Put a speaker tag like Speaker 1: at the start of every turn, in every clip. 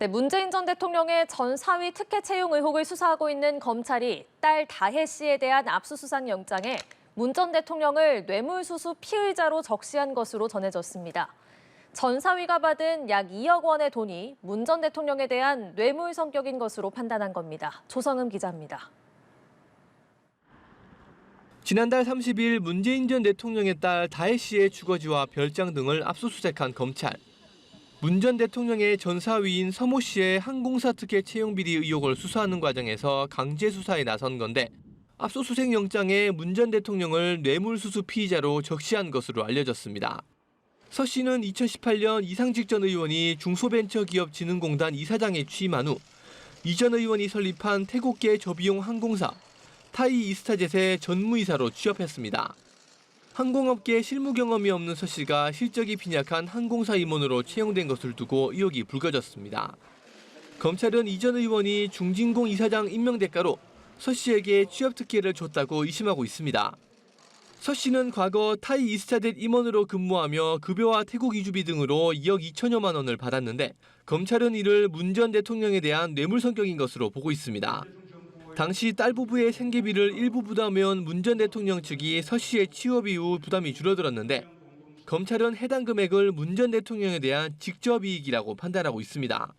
Speaker 1: 네, 문재인 전 대통령의 전 사위 특혜 채용 의혹을 수사하고 있는 검찰이 딸 다혜 씨에 대한 압수수색 영장에 문 전 대통령을 뇌물수수 피의자로 적시한 것으로 전해졌습니다. 전 사위가 받은 약 2억 원의 돈이 문 전 대통령에 대한 뇌물 성격인 것으로 판단한 겁니다. 조성음 기자입니다.
Speaker 2: 지난달 30일 문재인 전 대통령의 딸 다혜 씨의 주거지와 별장 등을 압수수색한 검찰. 문 전 대통령의 전 사위인 서모 씨의 항공사 특혜 채용 비리 의혹을 수사하는 과정에서 강제 수사에 나선 건데 압수수색 영장에 문 전 대통령을 뇌물수수 피의자로 적시한 것으로 알려졌습니다. 서 씨는 2018년 이상직 전 의원이 중소벤처기업진흥공단 이사장에 취임한 후 이 전 의원이 설립한 태국계 저비용 항공사 타이 이스타젯의 전무이사로 취업했습니다. 항공업계에 실무 경험이 없는 서 씨가 실적이 빈약한 항공사 임원으로 채용된 것을 두고 의혹이 불거졌습니다. 검찰은 이 전 의원이 중진공 이사장 임명 대가로 서 씨에게 취업 특혜를 줬다고 의심하고 있습니다. 서 씨는 과거 타이 이스타젯 임원으로 근무하며 급여와 태국 이주비 등으로 2억 2천여만 원을 받았는데 검찰은 이를 문 전 대통령에 대한 뇌물 성격인 것으로 보고 있습니다. 당시 딸 부부의 생계비를 일부 부담해온 문 전 대통령 측이 서 씨의 취업 이후 부담이 줄어들었는데 검찰은 해당 금액을 문 전 대통령에 대한 직접 이익이라고 판단하고 있습니다.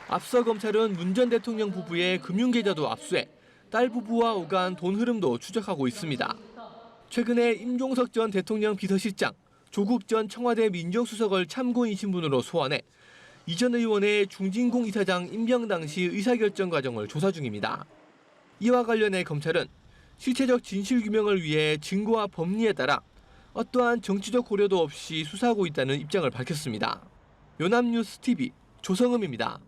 Speaker 2: 앞서 검찰은 문 전 대통령 부부의 금융계좌도 압수해 딸 부부와 오간 돈 흐름도 추적하고 있습니다. 최근에 임종석 전 대통령 비서실장, 조국 전 청와대 민정수석을 참고인 신분으로 소환해 이 전 의원의 중진공 이사장 임명 당시 의사결정 과정을 조사 중입니다. 이와 관련해 검찰은 실체적 진실 규명을 위해 증거와 법리에 따라 어떠한 정치적 고려도 없이 수사하고 있다는 입장을 밝혔습니다. 연합뉴스 TV 조성음입니다.